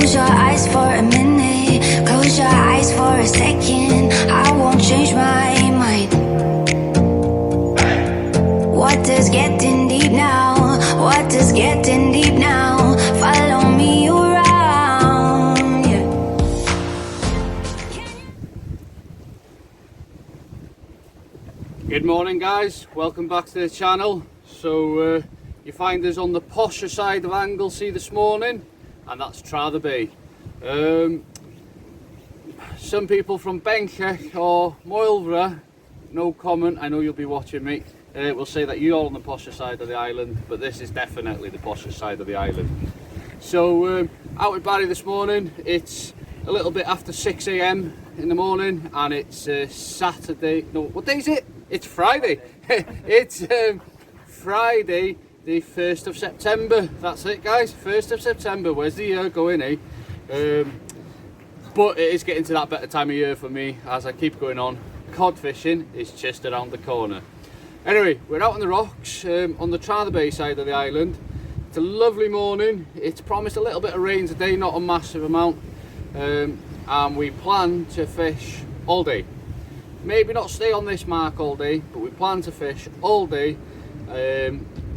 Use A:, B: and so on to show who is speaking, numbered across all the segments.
A: Close your eyes for a minute, close your eyes for a second. I won't change my mind. Water's getting deep now, water's getting deep now. Follow me around, yeah.
B: Good morning guys, welcome back to the channel. So you find us on the posher side of Anglesey this morning, and that's Trather Bay. Some people from banter or Moylvra, no comment, I know you'll be watching me, will say that you're on the posher side of the island, but this is definitely the posher side of the island. So out with Barry this morning. It's a little bit after 6 AM in the morning, and it's Saturday, no, what day is it? It's Friday. It's Friday the 1st of September. That's it guys, 1st of September. Where's the year going, eh? But it is getting to that better time of year for me as I keep going on. Cod fishing is just around the corner. Anyway, we're out on the rocks on the Trather Bay side of the island. It's a lovely morning. It's promised a little bit of rain today, not a massive amount, and we plan to fish all day. Maybe not stay on this mark all day, but we plan to fish all day.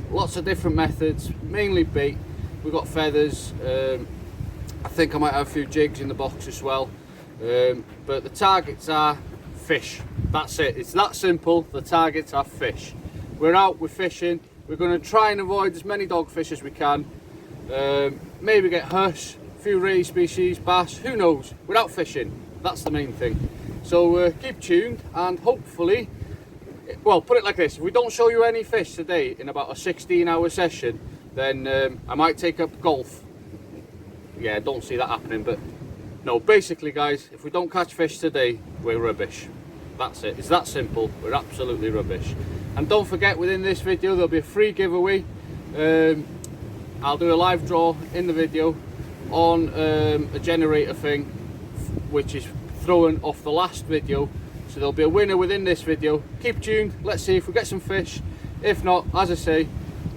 B: Lots of different methods, mainly bait. We've got feathers. I think I might have a few jigs in the box as well. But the targets are fish. That's it. It's that simple. The targets are fish. We're out, we're fishing. We're going to try and avoid as many dogfish as we can. Maybe get hush, a few ray species, bass, who knows. We're out fishing. That's the main thing. So keep tuned, and hopefully, well, put it like this, if we don't show you any fish today in about a 16-hour session, then I might take up golf. Yeah, don't see that happening, but no, basically guys, if we don't catch fish today, we're rubbish. That's it. It's that simple. We're absolutely rubbish. And don't forget, within this video there'll be a free giveaway. I'll do a live draw in the video on a generator thing, which is thrown off the last video. So there'll be a winner within this video. Keep tuned. Let's see if we get some fish. If not, as I say,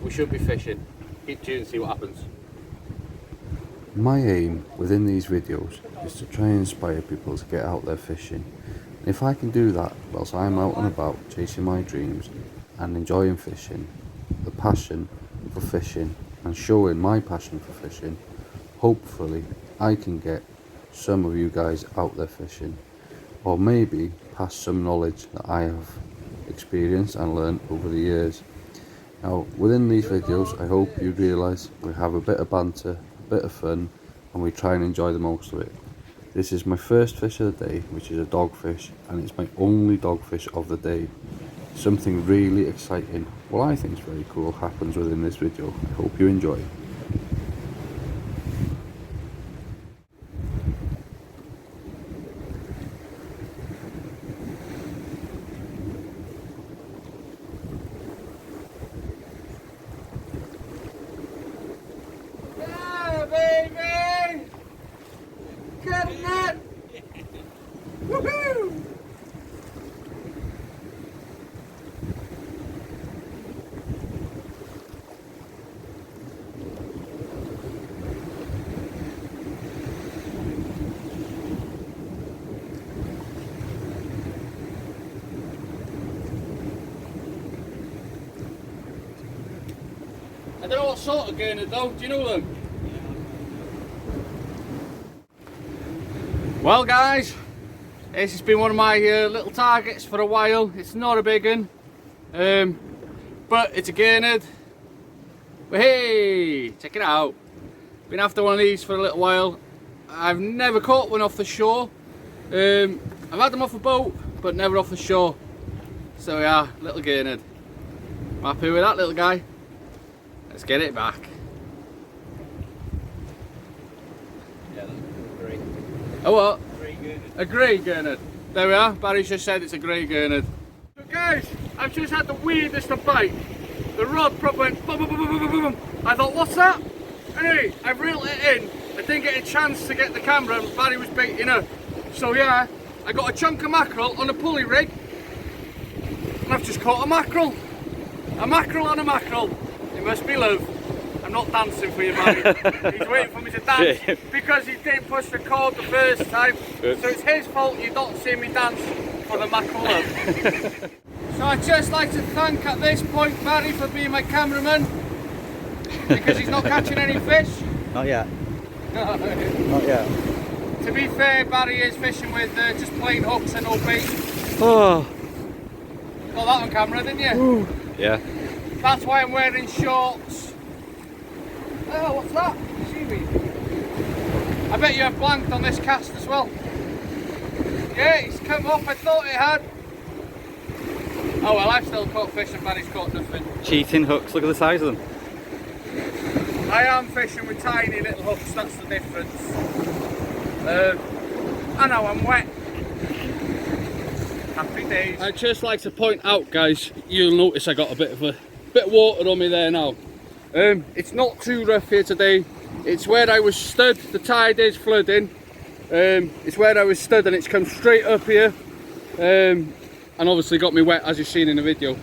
B: we should be fishing. Keep tuned and see what happens.
C: My aim within these videos is to try and inspire people to get out there fishing. If I can do that whilst I'm out and about chasing my dreams and enjoying fishing, the passion for fishing and showing my passion for fishing, hopefully I can get some of you guys out there fishing, or maybe pass some knowledge that I have experienced and learned over the years. Now within these videos I hope you realise we have a bit of banter, a bit of fun, and we try and enjoy the most of it. This is my first fish of the day, which is a dogfish, and it's my only dogfish of the day. Something really exciting, well I think is very cool, happens within this video. I hope you enjoy.
B: Yeah, baby! Getting it! Woohoo! I don't know what sort of gurnard though, do you know them? Well guys, this has been one of my little targets for a while. It's not a big one, but it's a gurnard. But hey, check it out. Been after one of these for a little while. I've never caught one off the shore. I've had them off a boat, but never off the shore. So yeah, little gurnard. I'm happy with that little guy. Let's get it back.
D: Yeah, that's great.
B: A what?
D: Grey gurnard.
B: A grey gurnard. There we are. Barry's just said it's a grey gurnard. So guys, I've just had the weirdest of bite. The rod probably went boom, boom, boom, boom, boom, boom, boom. I thought, what's that? Anyway, I've reeled it in. I didn't get a chance to get the camera and Barry was baiting her. So yeah, I got a chunk of mackerel on a pulley rig. And I've just caught a mackerel. A mackerel on a mackerel. It must be love. I'm not dancing for you, Barry. He's waiting for me to dance because he didn't push record the first time. So it's his fault you don't see me dance for the mackerel love. So I'd just like to thank at this point Barry for being my cameraman because he's not catching any fish.
D: Not yet.
B: No.
D: Not yet.
B: To be fair, Barry is fishing with just plain hooks and no bait.
D: Oh.
B: Got that on camera, didn't you?
D: Ooh. Yeah.
B: That's why I'm wearing shorts. Oh, what's that? Seaweed. I bet you have blanked on this cast as well. Yeah, it's come off. I thought it had. Oh well, I've still caught fish and Barry's caught nothing.
D: Cheating hooks, look at the size of them.
B: I am fishing with tiny little hooks, that's the difference. I know I'm wet. Happy days. I'd just like to point out, guys, you'll notice I got a bit of water on me there now. It's not too rough here today. It's where I was stood, the tide is flooding. It's where I was stood and it's come straight up here. And obviously got me wet, as you've seen in the video.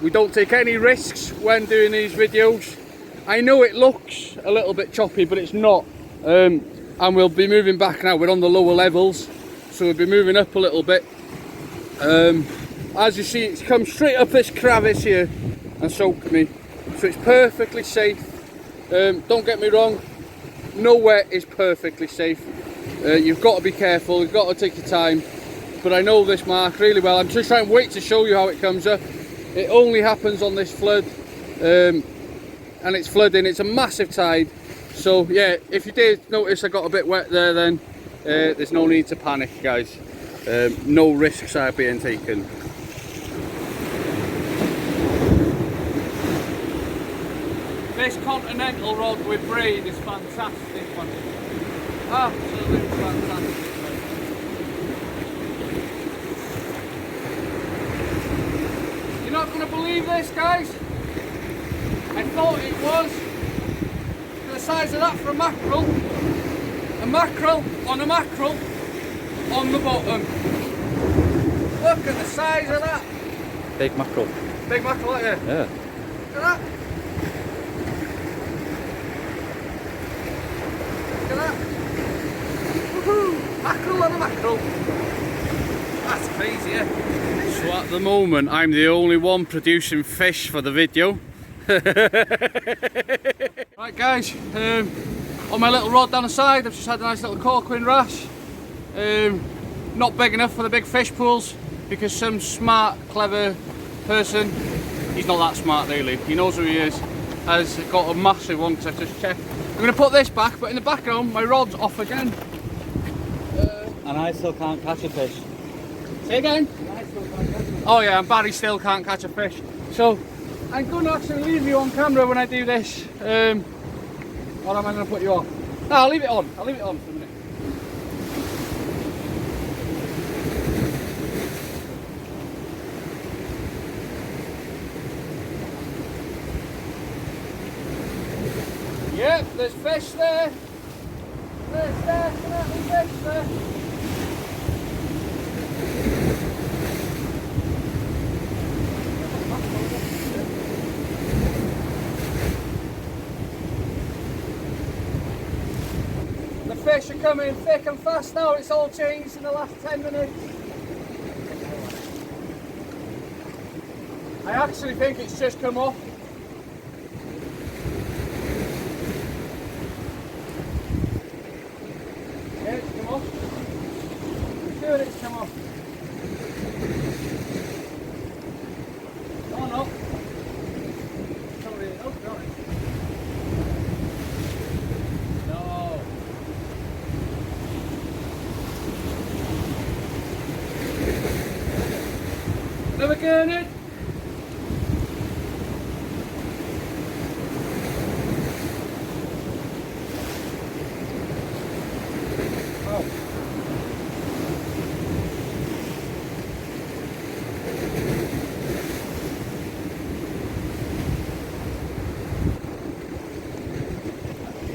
B: We don't take any risks when doing these videos. I know it looks a little bit choppy, but it's not. And we'll be moving back now. We're on the lower levels, so we'll be moving up a little bit. As you see, it's come straight up this crevice here and soaked me, so it's perfectly safe. Don't get me wrong, nowhere is perfectly safe. You've got to be careful, you've got to take your time, but I know this mark really well. I'm just trying to wait to show you how it comes up. It only happens on this flood, and it's flooding. It's a massive tide, so yeah, if you did notice I got a bit wet there, then there's no need to panic, guys. No risks are being taken. This continental rod with braid is fantastic, man. Absolutely fantastic. You're not going to believe this, guys. I thought it was the size of that for a mackerel. A mackerel on a mackerel on the bottom. Look at the size of that.
D: Big mackerel.
B: Big mackerel, like that?
D: Yeah.
B: Look at that. Look at that. Woohoo! Mackerel on a mackerel. That's crazy, yeah? So at the moment, I'm the only one producing fish for the video. Right, guys, on my little rod down the side, I've just had a nice little corking rash. Not big enough for the big fish pools because some smart, clever person, he's not that smart really, he knows who he is, has got a massive one because I've just checked. I'm going to put this back, but in the background my rod's off again.
D: And I still can't catch a fish.
B: Say again? Oh yeah, and Barry still can't catch a fish. So I'm going to actually leave you on camera when I do this. Or am I going to put you on? No, I'll leave it on. I'll leave it on for a minute. Yep, there's fish there. There's definitely fish there. The fish are coming thick and fast now. It's all changed in the last 10 minutes. I actually think it's just come off. Yeah, it's come off. I'm sure it's come off. Oh no. Don't really know, don't it? No. Never getting it.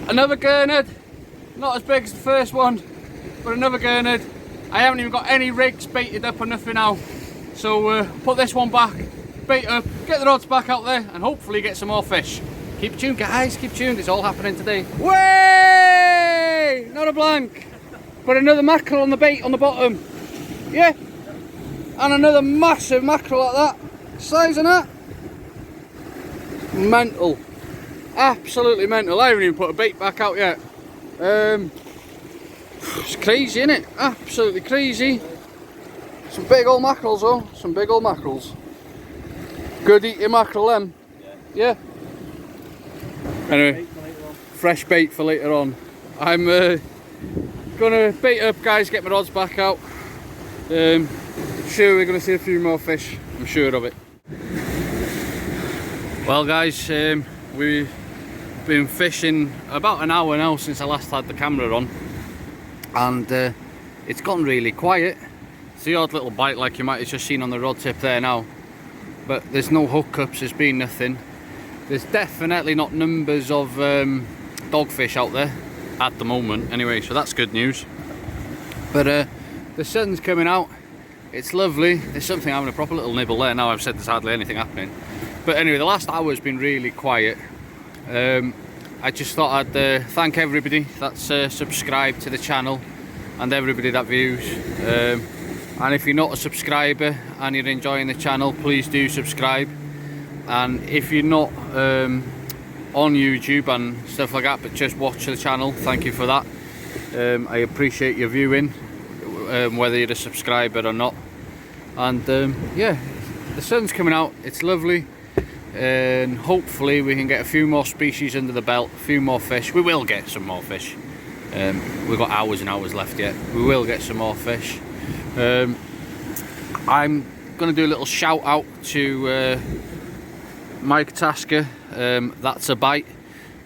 B: Another gurnard, not as big as the first one, but another gurnard. I haven't even got any rigs baited up or nothing now. So put this one back, bait up, get the rods back out there and hopefully get some more fish. Keep tuned, guys, keep tuned. It's all happening today. Way! Not a blank, but another mackerel on the bait on the bottom. Yeah, and another massive mackerel like that. Size of that. Mental. Absolutely mental. I haven't even put a bait back out yet. It's crazy, isn't it? Absolutely crazy. Some big old mackerels though. Some big old mackerels. Good eating mackerel them. Yeah. Anyway, fresh bait for later on. I'm gonna bait up, guys, get my rods back out. I'm sure we're gonna see a few more fish. I'm sure of it. Well, guys, we've been fishing about an hour now since I last had the camera on, and it's gone really quiet. It's the odd little bite like you might have just seen on the rod tip there now, but there's no hookups, there's been nothing. There's definitely not numbers of dogfish out there at the moment anyway, so that's good news. But the sun's coming out, it's lovely. There's something having a proper little nibble there now. I've said there's hardly anything happening, but anyway, the last hour's been really quiet. I just thought I'd thank everybody that's subscribed to the channel and everybody that views. And if you're not a subscriber and you're enjoying the channel, please do subscribe. And if you're not on YouTube and stuff like that, but just watch the channel, thank you for that. I appreciate your viewing, whether you're a subscriber or not. And yeah, the sun's coming out, it's lovely. And hopefully we can get a few more species under the belt, a few more fish. We will get some more fish. We've got hours and hours left yet. We will get some more fish. I'm going to do a little shout out to Mike Tasker. That's a bite.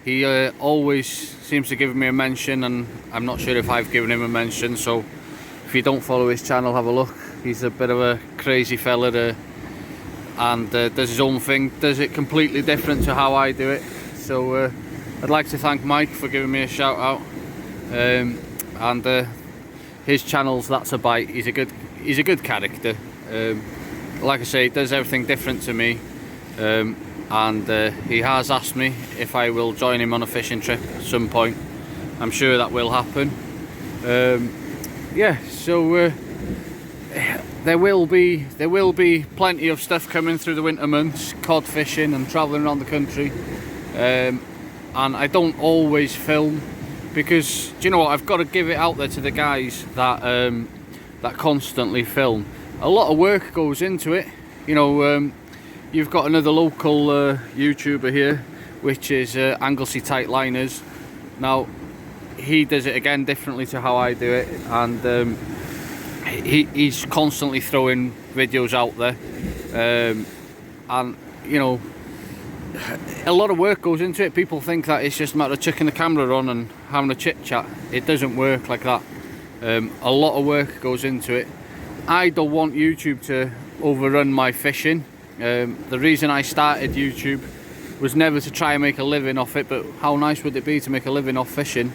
B: He always seems to give me a mention, and I'm not sure if I've given him a mention, so if you don't follow his channel, have a look. He's a bit of a crazy fella and does his own thing, does it completely different to how I do it. So I'd like to thank Mike for giving me a shout out. And his channel's That's a Bite. He's a good character. Like I say, he does everything different to me. And he has asked me if I will join him on a fishing trip at some point. I'm sure that will happen. Yeah, so there will be plenty of stuff coming through the winter months, cod fishing and travelling around the country. And I don't always film because, do you know what, I've got to give it out there to the guys that that constantly film. A lot of work goes into it. You know, you've got another local YouTuber here, which is Anglesey Tight Liners. Now, he does it again differently to how I do it, and he's constantly throwing videos out there, and you know, a lot of work goes into it. People think that it's just a matter of chucking the camera on and having a chit chat. It doesn't work like that. A lot of work goes into it. I don't want YouTube to overrun my fishing. The reason I started YouTube was never to try and make a living off it, but how nice would it be to make a living off fishing?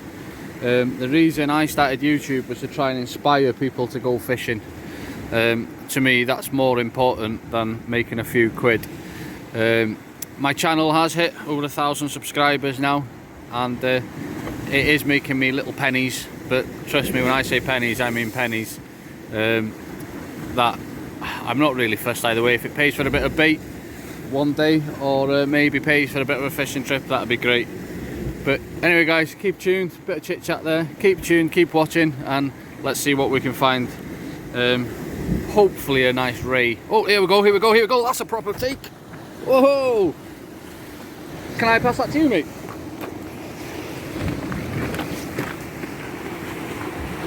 B: The reason I started YouTube was to try and inspire people to go fishing. To me, that's more important than making a few quid. My channel has hit over 1,000 subscribers now, and it is making me little pennies, but trust me when I say pennies, I mean pennies. That I'm not really fussed either way. If it pays for a bit of bait one day, or maybe pays for a bit of a fishing trip, that'd be great. But anyway, guys, keep tuned, bit of chit chat there, keep tuned, keep watching, and let's see what we can find. Hopefully a nice ray. Oh, here we go, here we go, here we go. That's a proper take. Whoa! Can I pass that to you, mate?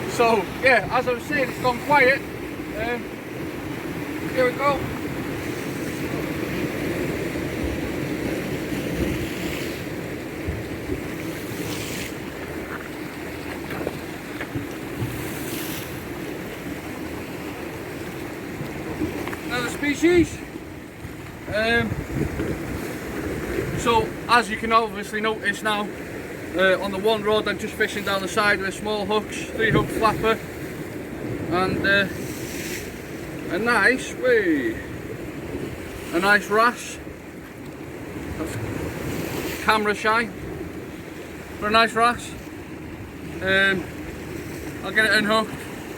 B: So yeah, as I was saying, it's gone quiet. Here we go. Another species. So as you can obviously notice now, on the one rod I'm just fishing down the side with small hooks, 3-hook flapper, and a nice wrasse. camera shy for a nice wrasse. I'll get it unhooked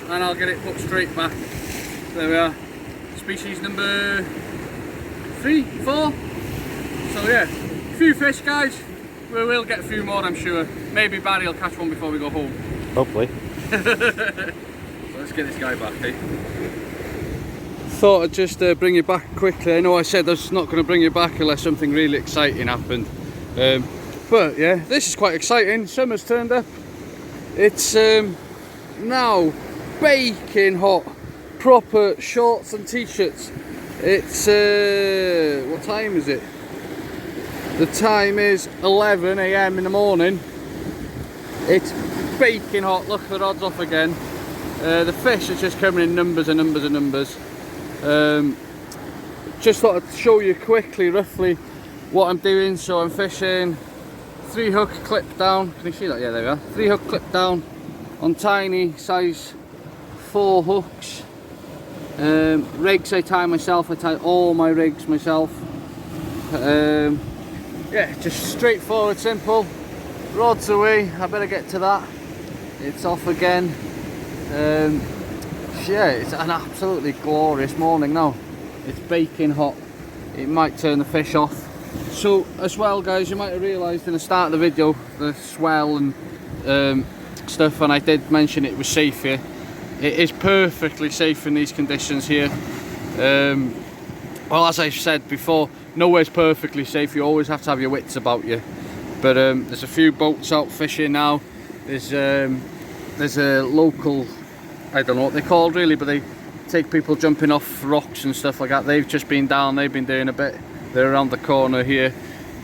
B: and I'll get it put straight back. There we are. Species number 3, 4. So yeah, a few fish, guys. We will get a few more, I'm sure. Maybe Barry will catch one before we go home.
D: Hopefully.
B: So let's get this guy back, eh? Thought I'd just bring you back quickly. I know I said I was not going to bring you back unless something really exciting happened. But yeah, this is quite exciting. Summer's turned up. It's now baking hot. Proper shorts and t-shirts. It's what time is it? The time is 11 AM in the morning. It's baking hot. Look at the rods off again. The fish are just coming in numbers and numbers and numbers. Just thought I'd show you quickly, roughly, what I'm doing. So I'm fishing 3 hook clip down. Can you see that? Yeah, there we are. 3 hook clip down on tiny size 4 hooks. Rigs I tie myself. I tie all my rigs myself. Yeah, just straightforward, simple. Rods away. I better get to that. It's off again. Yeah, it's an absolutely glorious morning now. It's baking hot. It might turn the fish off. So as well, guys, you might have realised in the start of the video the swell and stuff, and I did mention it was safe here. It is perfectly safe in these conditions here. Well, as I said before, nowhere's perfectly safe. You always have to have your wits about you. But there's a few boats out fishing now. There's a local, I don't know what they're called really, but they take people jumping off rocks and stuff like that. They've just been down, they've been doing a bit. They're around the corner here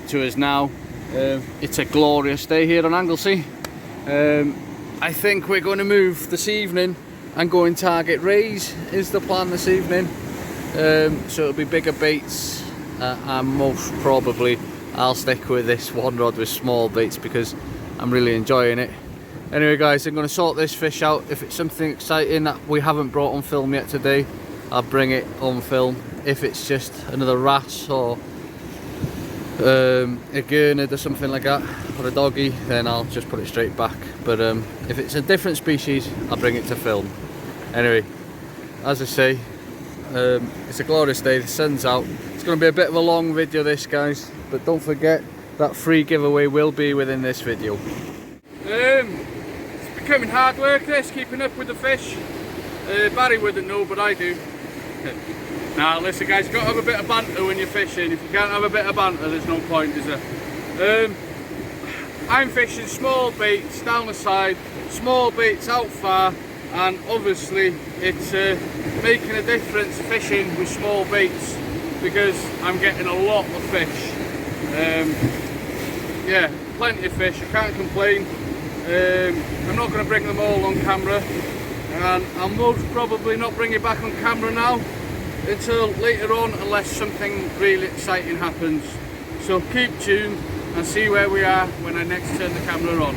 B: to us now. It's a glorious day here on Anglesey. I think we're going to move this evening and go and target rays is the plan this evening. So it'll be bigger baits, and most probably I'll stick with this one rod with small baits because I'm really enjoying it. Anyway, guys, I'm going to sort this fish out. If it's something exciting that we haven't brought on film yet today, I'll bring it on film. If it's just another wrasse or a gurnard or something like that, or a doggy, then I'll just put it straight back. But if it's a different species, I'll bring it to film. Anyway, as I say, it's a glorious day. The sun's out. It's going to be a bit of a long video this, guys, but don't forget that free giveaway will be within this video. It's becoming hard work this, keeping up with the fish. Barry wouldn't know, but I do. Now listen, guys, you've got to have a bit of banter when you're fishing. If you can't have a bit of banter, there's no point, is there? I'm fishing small baits down the side, small baits out far, and obviously it's making a difference fishing with small baits because I'm getting a lot of fish. Yeah, plenty of fish, I can't complain. I'm not going to bring them all on camera, and I'll most probably not bring it back on camera now until later on, unless something really exciting happens. So keep tuned and see where we are when I next turn the camera on.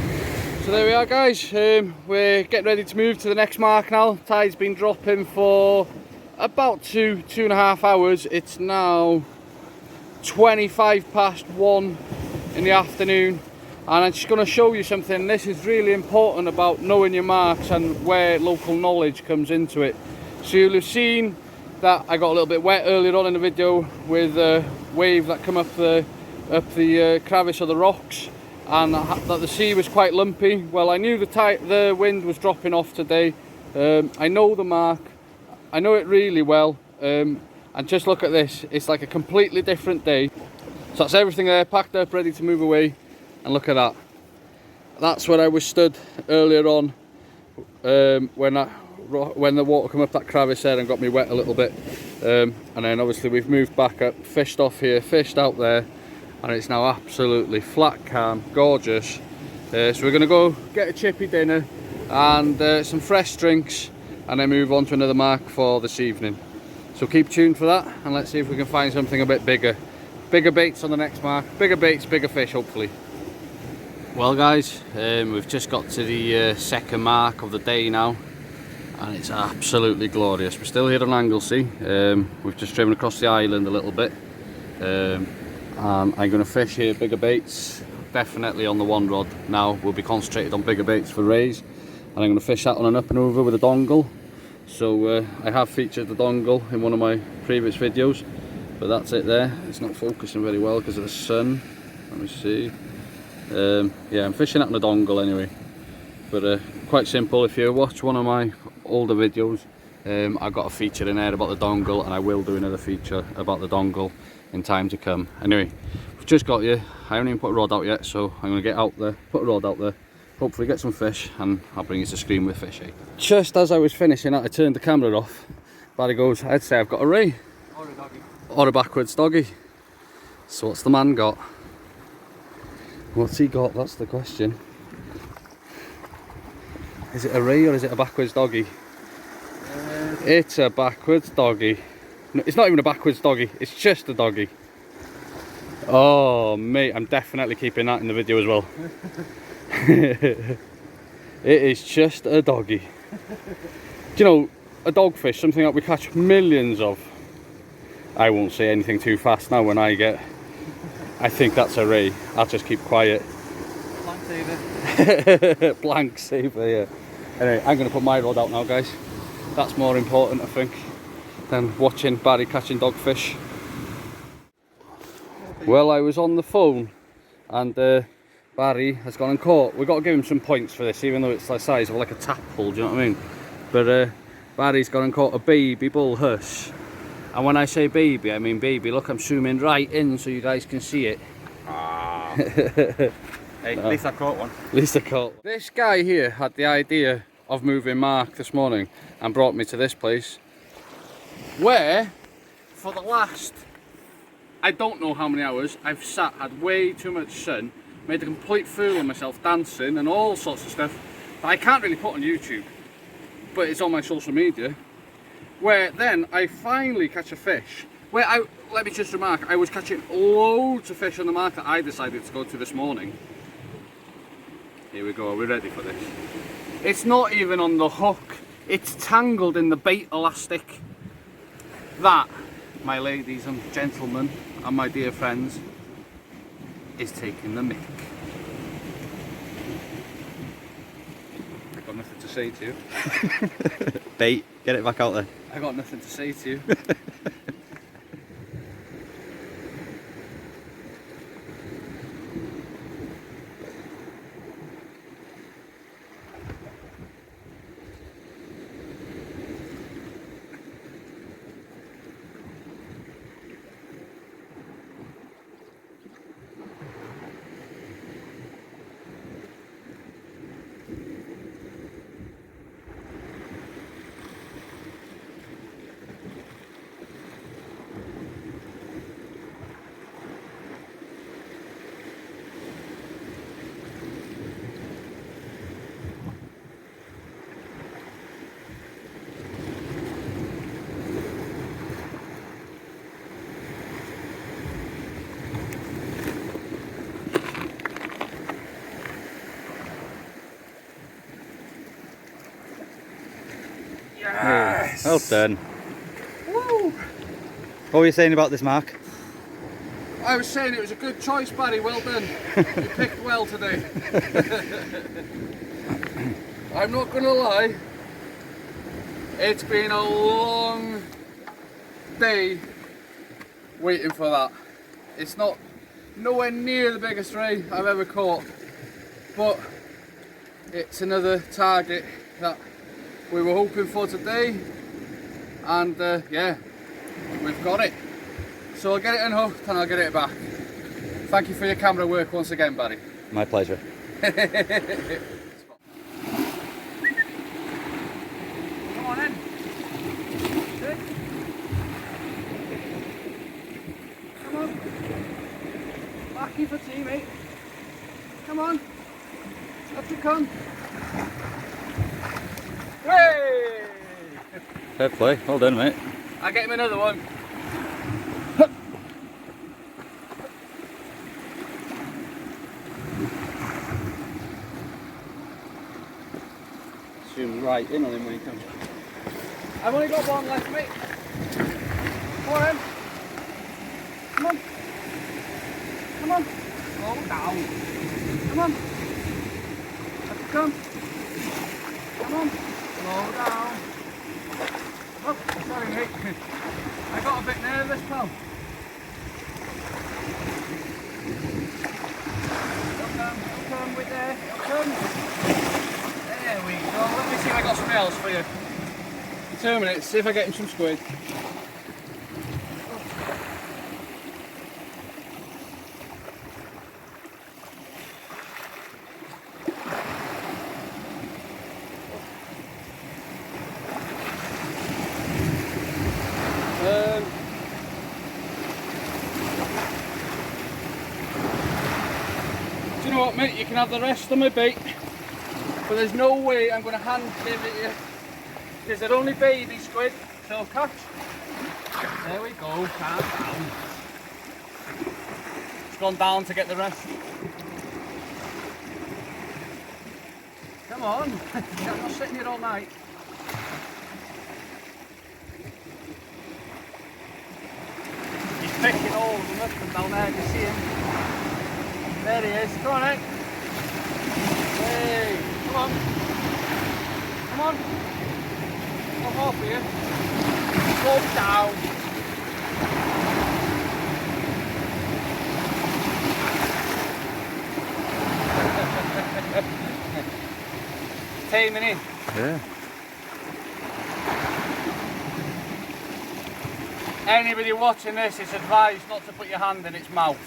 B: So there we are, guys. We're getting ready to move to the next mark now. Tide's been dropping for about 2.5 hours. It's now 1:25 in the afternoon, and I'm just going to show you something. This is really important about knowing your marks and where local knowledge comes into it. So you'll have seen that I got a little bit wet earlier on in the video with a wave that come up the crevice of the rocks, and that the sea was quite lumpy. Well, I knew the wind was dropping off today. I know the mark, I know it really well, and just look at this. It's like a completely different day. So that's everything there, packed up, ready to move away, and look at that. That's where I was stood earlier on when the water came up that crevice there and got me wet a little bit. And then obviously we've moved back up, fished off here, fished out there, and it's now absolutely flat, calm, gorgeous. So we're going to go get a chippy dinner and some fresh drinks, and then move on to another mark for this evening. So keep tuned for that, and let's see if we can find something a bit bigger. Bigger baits on the next mark, bigger baits, bigger fish hopefully. Well, guys, we've just got to the second mark of the day now, and it's absolutely glorious. We're still here on Anglesey. We've just driven across the island a little bit, and I'm going to fish here bigger baits, definitely on the one rod. Now we'll be concentrated on bigger baits for rays, and I'm going to fish that on an up and over with a dongle. So I have featured the dongle in one of my previous videos, but that's it there. It's not focusing very well because of the sun. Let me see. Yeah, I'm fishing that on a dongle anyway, but quite simple. If you watch one of my older videos, I've got a feature in there about the dongle, and I will do another feature about the dongle in time to come. Anyway, we've just got here. I haven't even put a rod out yet, so I'm going to get out there, put a rod out there, hopefully get some fish, and I'll bring you to screen with fish. Just as I was finishing that, I turned the camera off. Barry goes, I'd say I've got a ray.
D: Or a doggy.
B: Or a backwards doggy. So what's the man got? What's he got? That's the question. Is it a ray or is it a backwards doggy? It's a backwards doggy. No, it's not even a backwards doggy, it's just a doggy. Oh mate, I'm definitely keeping that in the video as well. It is just a doggy. Do you know, a dogfish, something that we catch millions of. I won't say anything too fast now when I think that's a ray. I'll just keep quiet.
D: Blank saver.
B: Blank saver, yeah. Anyway, I'm going to put my rod out now, guys. That's more important, I think, than watching Barry catching dogfish. Well, I was on the phone, and Barry has gone and caught. We've got to give him some points for this, even though it's the size of like a tadpole, do you know what I mean? But Barry's gone and caught a baby bullhush. And when I say baby, I mean baby. Look, I'm zooming right in so you guys can see it.
D: Hey, at least I caught one.
B: At least I caught. This guy here had the idea of moving Mark this morning and brought me to this place where, for the last, I don't know how many hours, I've sat, had way too much sun, made a complete fool of myself dancing and all sorts of stuff that I can't really put on YouTube, but it's on my social media, where then I finally catch a fish. Where let me just remark, I was catching loads of fish on the mark that I decided to go to this morning. Here we go, are we ready for this? It's not even on the hook, it's tangled in the bait elastic. That, my ladies and gentlemen, and my dear friends, is taking the mick. I've got nothing to say to you.
D: Bait, get it back out there.
B: I got nothing to say to you. Yes!
D: Well done.
B: Woo!
D: What were you saying about this mark?
B: I was saying it was a good choice, Barry, well done. You picked well today. I'm not gonna lie, it's been a long day waiting for that. It's not nowhere near the biggest ray I've ever caught, but it's another target that we were hoping for today, and yeah, we've got it. So I'll get it unhooked and I'll get it back. Thank you for your camera work once again, Barry.
D: My pleasure.
B: Come on in. Sit. Come on. Back you for tea, mate. Come on. Up you come. Hey!
D: Fair play. Well done, mate.
B: I'll get him another one. Zoom right in on him when he comes. I've only got one left, mate. Come on, in. Come on. down. Come on. Let it come. Come on. Slow down. Oh, sorry mate. I got a bit nervous, pal. Come with there. Come. There we go. Let me see if I got something else for you. 2 minutes, see if I get him some squid. Do you know what, mate? You can have the rest of my bait, but there's no way I'm going to hand give it you, because they're only baby squid. So catch. There we go. Calm down. It's gone down to get the rest. Come on. I'm not sitting here all night. He's picking all of them up from down there. You see him? There he is. Come on, eh? Hey, come on. Come on. Not half for you. Slow down. Taming in.
C: Yeah.
B: Anybody watching this, it's advised not to put your hand in its mouth.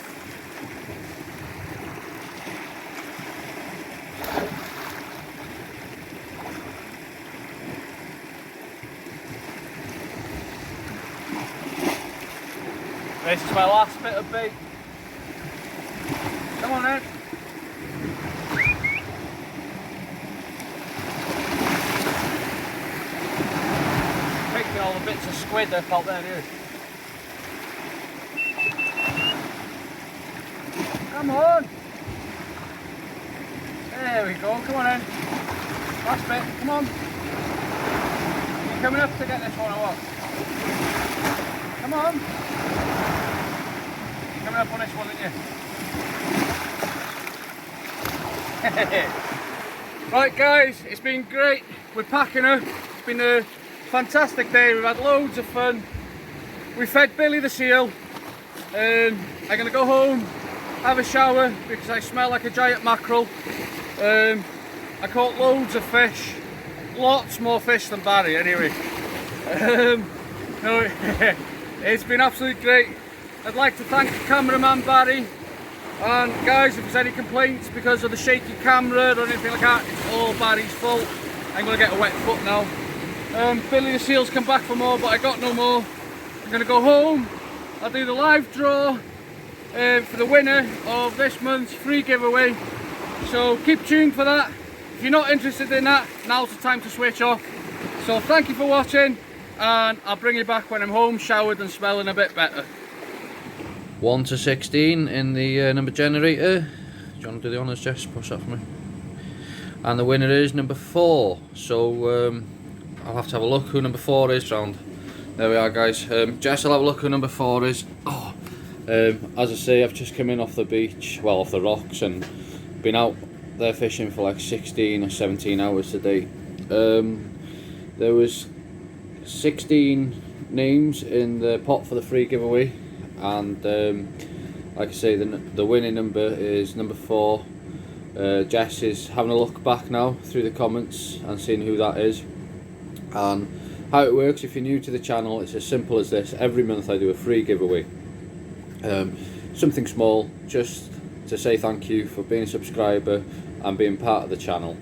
B: This is my last bit of bait. Come on then. Picking all the bits of squid up out there, dude. Come on. There we go, come on in. Last bit, come on. You're coming up to get this one or what? Come on. You're coming up on this one, aren't you? Right guys, it's been great. We're packing up. It's been a fantastic day. We've had loads of fun. We fed Billy the seal. I'm going to go home, have a shower because I smell like a giant mackerel. I caught loads of fish, lots more fish than Barry anyway. No, it's been absolutely great. I'd like to thank the cameraman Barry, and guys, if there's any complaints because of the shaky camera or anything like that, it's all Barry's fault. I'm going to get a wet foot now. Billy the seal's come back for more, but I got no more. I'm going to go home. I'll do the live draw for the winner of this month's free giveaway. So keep tuned for that. If you're not interested in that, now's the time to switch off. So thank you for watching, and I'll bring you back when I'm home, showered and smelling a bit better.
C: 1 to 16 in the number generator. Do you want to do the honours, Jess? Push that for me. And the winner is number 4. So I'll have to have a look who number 4 is round. There we are, guys. Jess will have a look who number 4 is. Oh, as I say, I've just come in off the beach, well, off the rocks, and been out there fishing for like 16 or 17 hours today. There was 16 names in the pot for the free giveaway, and like I say, the winning number is number 4. Jess is having a look back now through the comments and seeing who that is. And how it works, if you're new to the channel, it's as simple as this. Every month I do a free giveaway, something small, just to say thank you for being a subscriber and being part of the channel.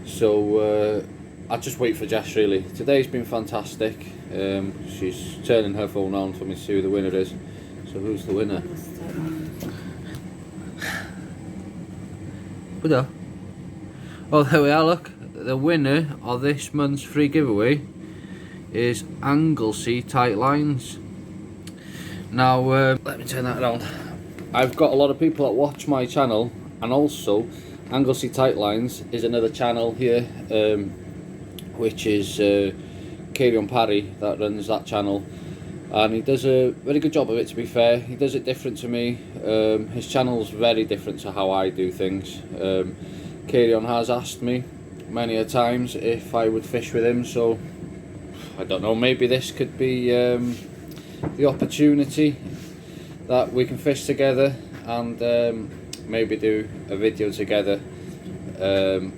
C: So I'll just wait for Jess really. Today's been fantastic. She's turning her phone on for me to see who the winner is. So who's the winner? Oh, there we are, look. The winner of this month's free giveaway is Anglesey Tight Lines. Now, let me turn that around. I've got a lot of people that watch my channel, and also Anglesey Tight Lines is another channel here, which is Carry on Parry that runs that channel.
B: and he does a very good job of it, to be fair. He does it different to me. His channel's very different to how I do things. Kieran has asked me many a times if I would fish with him, so I don't know, maybe this could be the opportunity that we can fish together and maybe do a video together, and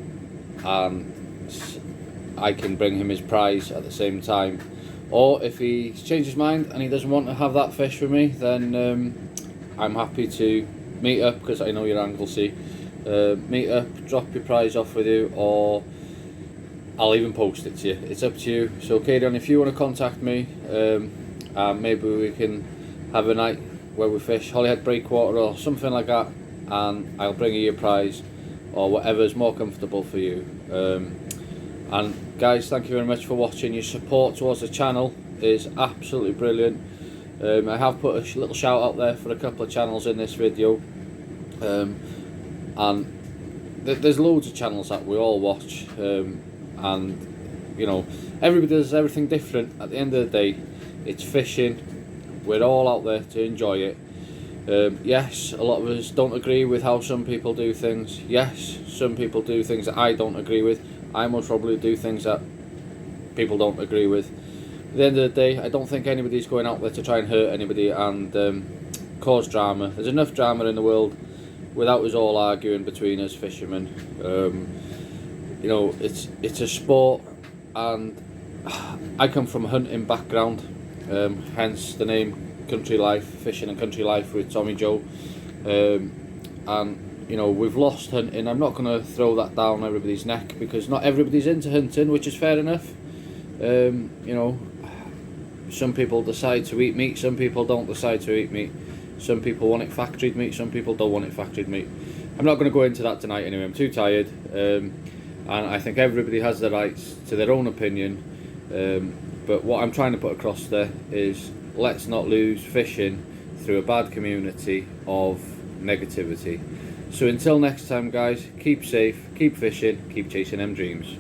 B: I can bring him his prize at the same time. Or if he's changed his mind and he doesn't want to have that fish with me, then I'm happy to meet up, because I know you're Anglesey. Meet up, drop your prize off with you, or I'll even post it to you. It's up to you. So Kieran, if you want to contact me, maybe we can have a night where we fish Holyhead Breakwater or something like that, and I'll bring you your prize or whatever's more comfortable for you. And guys, thank you very much for watching. Your support towards the channel is absolutely brilliant. I have put a little shout out there for a couple of channels in this video, and there's loads of channels that we all watch, and you know, everybody does everything different. At the end of the day, it's fishing. We're all out there to enjoy it. Yes, a lot of us don't agree with how some people do things. Yes, some people do things that I don't agree with. I most probably do things that people don't agree with. At the end of the day, I don't think anybody's going out there to try and hurt anybody and cause drama. There's enough drama in the world without us all arguing between us fishermen. You know, it's a sport, and I come from a hunting background, hence the name Country Life, Fishing and Country Life with Tommy Joe. And you know, we've lost hunting. I'm not going to throw that down everybody's neck, because not everybody's into hunting, which is fair enough. You know, some people decide to eat meat, some people don't decide to eat meat. Some people want it factoried meat, some people don't want it factoried meat. I'm not going to go into that tonight anyway, I'm too tired. And I think everybody has the rights to their own opinion. But what I'm trying to put across there is, let's not lose fishing through a bad community of negativity. So until next time guys, keep safe, keep fishing, keep chasing them dreams.